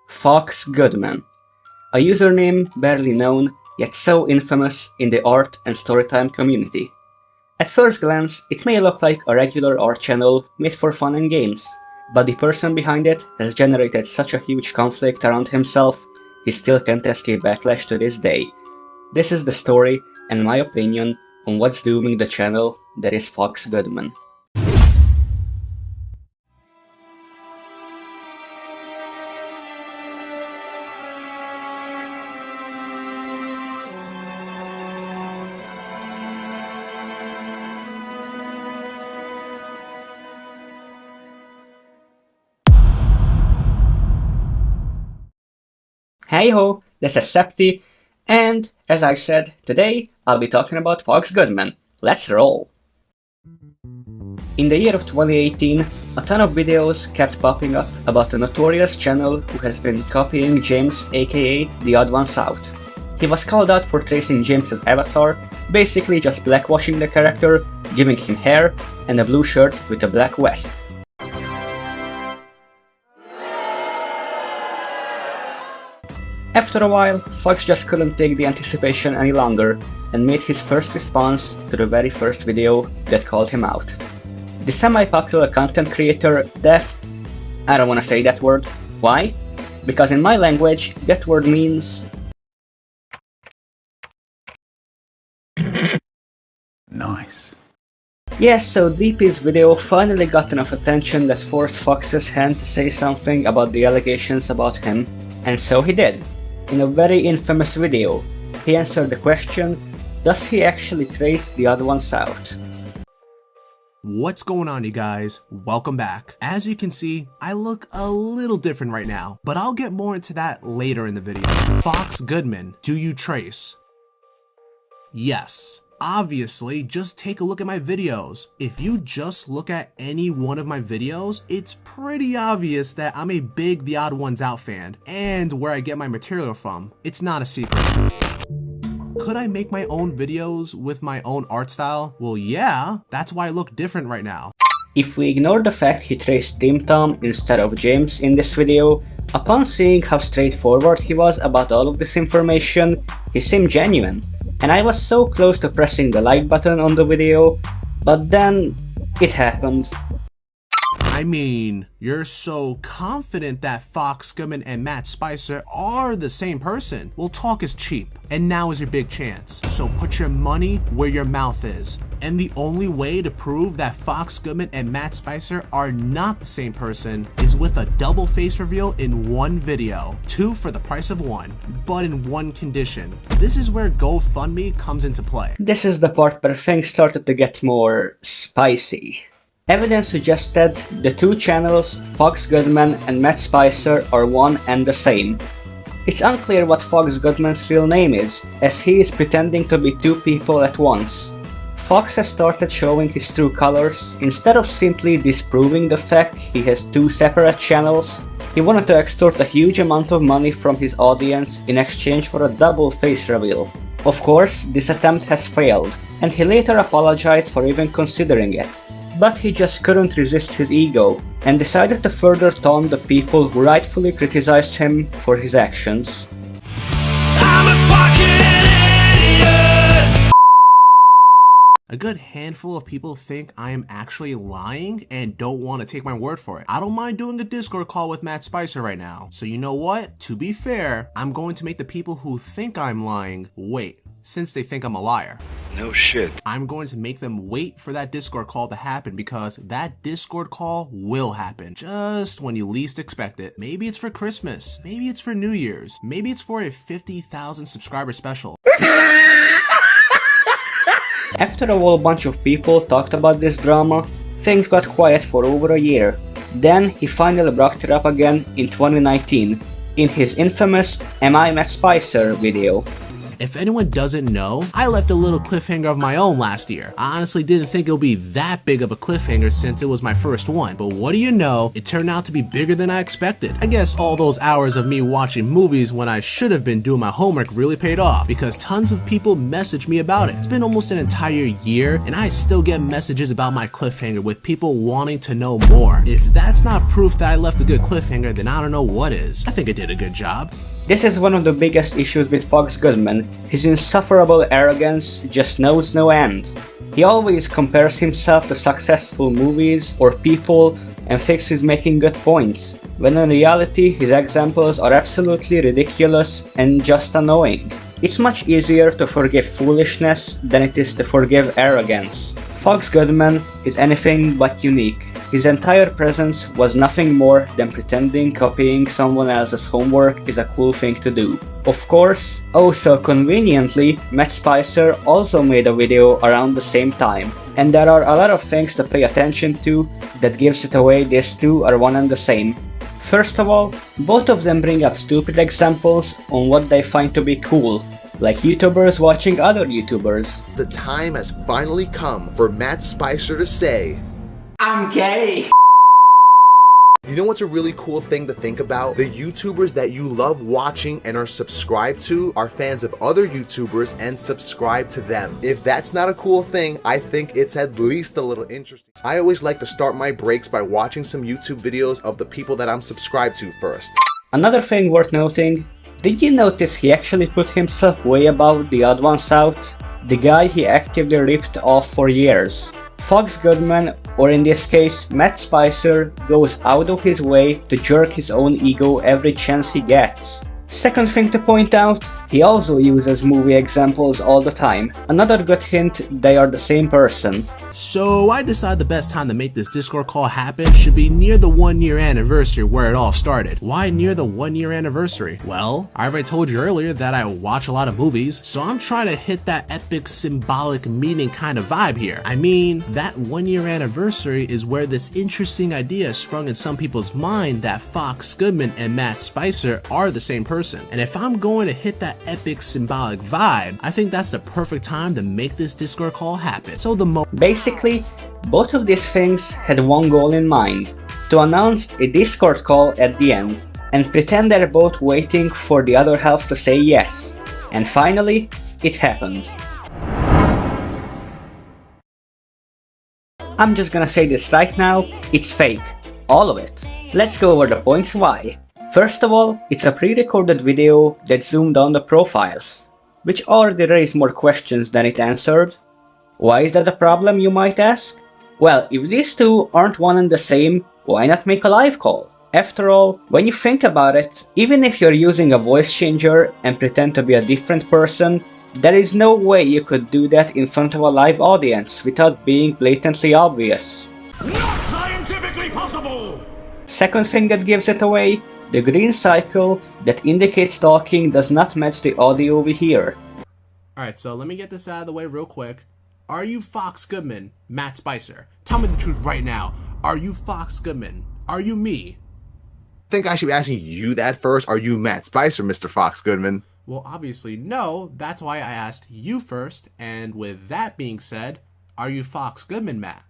Fox Goodman, a username barely known, yet so infamous in the art and storytime community. At first glance, it may look like a regular art channel made for fun and games, but the person behind it has generated such a huge conflict around himself, he still can't escape backlash to this day. This is the story and my opinion on what's dooming the channel that is Fox Goodman. Hey ho, this is Septi, and as I said, today I'll be talking about Fox Goodman. Let's roll! In the year of 2018, a ton of videos kept popping up about a notorious channel who has been copying James aka The Odd Ones Out. He was called out for tracing James's avatar, basically just blackwashing the character, giving him hair and a blue shirt with a black vest. After a while, Fox just couldn't take the anticipation any longer and made his first response to the very first video that called him out. The semi-popular content creator Deft, I don't wanna say that word. Why? Because in my language, that word means... Nice. Yes, so DP's video finally got enough attention that forced Fox's hand to say something about the allegations about him, and so he did. In a very infamous video, he answered the question, does he actually trace the Odd Ones out? What's going on, you guys? Welcome back. As you can see, I look a little different right now, but I'll get more into that later in the video. Fox Goodman, do you trace? Yes. Obviously, just take a look at my videos. If you just look at any one of my videos, it's pretty obvious that I'm a big The Odd Ones Out fan, and where I get my material from. It's not a secret. Could I make my own videos with my own art style? Well, yeah, that's why I look different right now. If we ignore the fact he traced Tim Tom instead of James in this video, upon seeing how straightforward he was about all of this information, he seemed genuine. And I was so close to pressing the like button on the video, but then it happened. I mean, you're so confident that Fox Goodman and Matt Spicer are the same person. Well, talk is cheap, and now is your big chance. So put your money where your mouth is. And the only way to prove that Fox Goodman and Matt Spicer are not the same person is with a double face reveal in one video. 2 for the price of 1, but in one condition. This is where GoFundMe comes into play. This is the part where things started to get more spicy. Evidence suggested the two channels, Fox Goodman and Matt Spicer, are one and the same. It's unclear what Fox Goodman's real name is, as he is pretending to be two people at once. Fox has started showing his true colors. Instead of simply disproving the fact he has two separate channels, he wanted to extort a huge amount of money from his audience in exchange for a double face reveal. Of course, this attempt has failed, and he later apologized for even considering it. But he just couldn't resist his ego, and decided to further taunt the people who rightfully criticized him for his actions. A good handful of people think I am actually lying and don't want to take my word for it. I don't mind doing a Discord call with Matt Spicer right now. So you know what? To be fair, I'm going to make the people who think I'm lying wait, since they think I'm a liar. No shit. I'm going to make them wait for that Discord call to happen because that Discord call will happen just when you least expect it. Maybe it's for Christmas. Maybe it's for New Year's. Maybe it's for a 50,000 subscriber special. After a whole bunch of people talked about this drama, things got quiet for over a year. Then he finally brought it up again in 2019, in his infamous Am I Matt Spicer video. If anyone doesn't know, I left a little cliffhanger of my own last year. I honestly didn't think it would be that big of a cliffhanger since it was my first one, but what do you know, it turned out to be bigger than I expected. I guess all those hours of me watching movies when I should have been doing my homework really paid off, because tons of people messaged me about it. It's been almost an entire year, and I still get messages about my cliffhanger with people wanting to know more. If that's not proof that I left a good cliffhanger, then I don't know what is. I think I did a good job. This is one of the biggest issues with Fox Goodman. His insufferable arrogance just knows no end. He always compares himself to successful movies or people and thinks he's making good points, when in reality his examples are absolutely ridiculous and just annoying. It's much easier to forgive foolishness than it is to forgive arrogance. Fox Goodman is anything but unique. His entire presence was nothing more than pretending copying someone else's homework is a cool thing to do. Of course, oh so conveniently, Matt Spicer also made a video around the same time. And there are a lot of things to pay attention to that gives it away these two are one and the same. First of all, both of them bring up stupid examples on what they find to be cool, like YouTubers watching other YouTubers. The time has finally come for Matt Spicer to say, I'm gay! You know what's a really cool thing to think about? The YouTubers that you love watching and are subscribed to are fans of other YouTubers and subscribe to them. If that's not a cool thing, I think it's at least a little interesting. I always like to start my breaks by watching some YouTube videos of the people that I'm subscribed to first. Another thing worth noting, did you notice he actually put himself way above the odd ones out? The guy he actively ripped off for years. Fox Goodman, or in this case Matt Spicer, goes out of his way to jerk his own ego every chance he gets. Second thing to point out, he also uses movie examples all the time. Another good hint, they are the same person. So I decided the best time to make this Discord call happen should be near the 1 year anniversary where it all started. Why near the 1 year anniversary? Well, I already told you earlier that I watch a lot of movies, so I'm trying to hit that epic symbolic meaning kind of vibe here. I mean, that 1 year anniversary is where this interesting idea sprung in some people's mind that Fox Goodman and Matt Spicer are the same person. And if I'm going to hit that epic symbolic vibe, I think that's the perfect time to make this Discord call happen. So Basically, both of these things had one goal in mind, to announce a Discord call at the end, and pretend they're both waiting for the other half to say yes. And finally, it happened. I'm just gonna say this right now, it's fake. All of it. Let's go over the points why. First of all, it's a pre-recorded video that zoomed on the profiles, which already raised more questions than it answered. Why is that a problem, you might ask? Well, if these two aren't one and the same, why not make a live call? After all, when you think about it, even if you're using a voice changer and pretend to be a different person, there is no way you could do that in front of a live audience without being blatantly obvious. Not scientifically possible! Second thing that gives it away, the green cycle that indicates talking does not match the audio we hear. Alright, so let me get this out of the way real quick. Are you Fox Goodman, Matt Spicer? Tell me the truth right now. Are you Fox Goodman? Are you me? I think I should be asking you that first. Are you Matt Spicer, Mr. Fox Goodman? Well, obviously no. That's why I asked you first. And with that being said, are you Fox Goodman, Matt?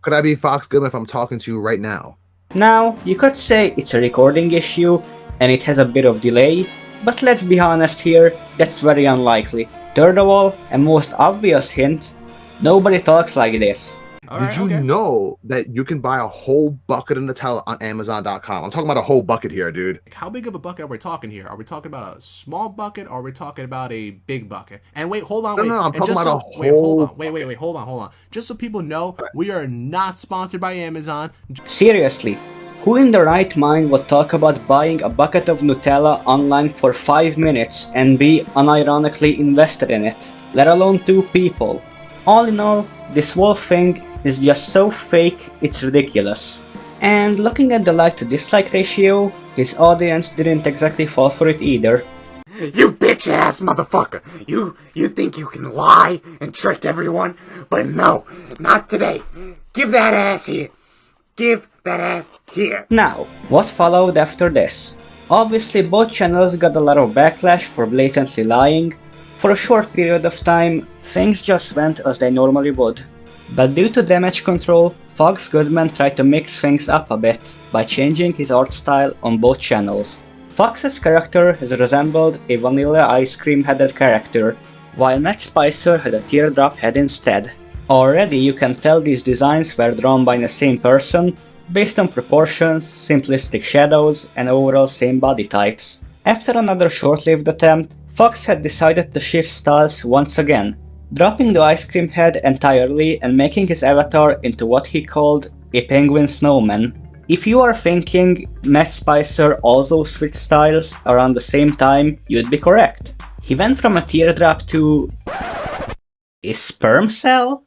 Could I be Fox Goodman if I'm talking to you right now? Now, you could say it's a recording issue and it has a bit of delay, but let's be honest here, that's very unlikely. Third of all, and most obvious hint, nobody talks like this. Did you know that you can buy a whole bucket of Nutella on Amazon.com? I'm talking about a whole bucket here, dude. How big of a bucket are we talking here? Are we talking about a small bucket or are we talking about a big bucket? And wait, hold on. No, I'm talking about a whole... Wait, hold on. Just so people know, we are not sponsored by Amazon. Seriously, who in their right mind would talk about buying a bucket of Nutella online for 5 minutes and be unironically invested in it, let alone 2 people? All in all, this whole thing is just so fake, it's ridiculous. And looking at the like to dislike ratio, his audience didn't exactly fall for it either. You bitch-ass motherfucker! You think you can lie and trick everyone? But no, not today. Give that ass here. Give that ass here. Now, what followed after this? Obviously both channels got a lot of backlash for blatantly lying. For a short period of time, things just went as they normally would. But due to damage control, Fox Goodman tried to mix things up a bit by changing his art style on both channels. Fox's character has resembled a vanilla ice cream headed character, while Matt Spicer had a teardrop head instead. Already you can tell these designs were drawn by the same person, based on proportions, simplistic shadows, and overall same body types. After another short-lived attempt, Fox had decided to shift styles once again, dropping the ice cream head entirely and making his avatar into what he called a penguin snowman. If you are thinking Matt Spicer also switched styles around the same time, you'd be correct. He went from a teardrop to a sperm cell?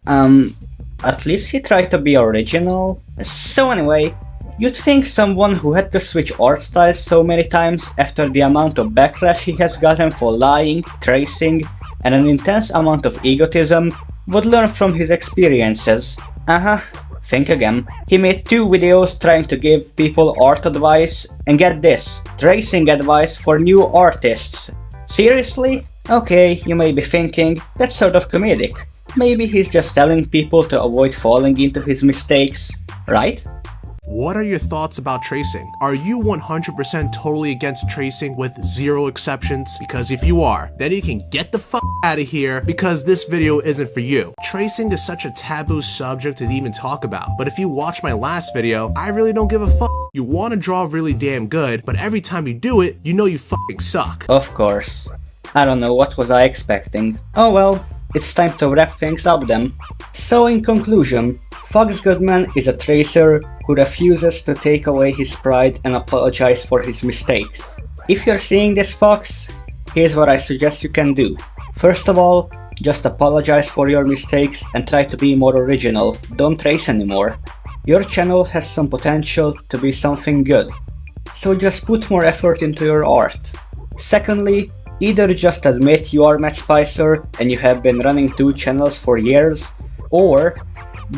At least he tried to be original. So anyway, you'd think someone who had to switch art styles so many times after the amount of backlash he has gotten for lying, tracing, and an intense amount of egotism would learn from his experiences. Think again. He made 2 videos trying to give people art advice, and get this, tracing advice for new artists. Seriously? Okay, you may be thinking, that's sort of comedic. Maybe he's just telling people to avoid falling into his mistakes, right? What are your thoughts about tracing? Are you 100% totally against tracing with 0 exceptions? Because if you are, then you can get the fuck out of here because this video isn't for you. Tracing is such a taboo subject to even talk about, but if you watch my last video, I really don't give a fuck. You want to draw really damn good, but every time you do it, you know you fucking suck. Of course. I don't know, what was I expecting? Oh well, it's time to wrap things up then. So in conclusion, Fox Goodman is a tracer who refuses to take away his pride and apologize for his mistakes. If you're seeing this, Fox, here's what I suggest you can do. First of all, just apologize for your mistakes and try to be more original, don't trace anymore. Your channel has some potential to be something good, so just put more effort into your art. Secondly, either just admit you are Matt Spicer and you have been running 2 channels for years, or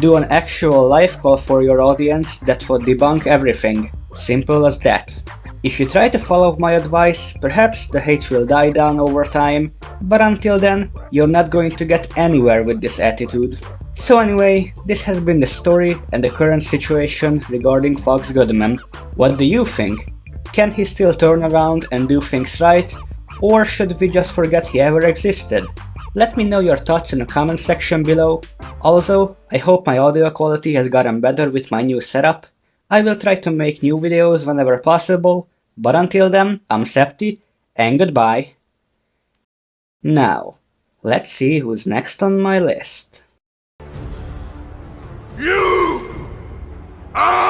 do an actual live call for your audience that would debunk everything. Simple as that. If you try to follow my advice, perhaps the hate will die down over time, but until then, you're not going to get anywhere with this attitude. So anyway, this has been the story and the current situation regarding Fox Goodman. What do you think? Can he still turn around and do things right? Or should we just forget he ever existed? Let me know your thoughts in the comment section below. Also, I hope my audio quality has gotten better with my new setup. I will try to make new videos whenever possible, but until then, I'm Septi, and goodbye. Now, let's see who's next on my list. You are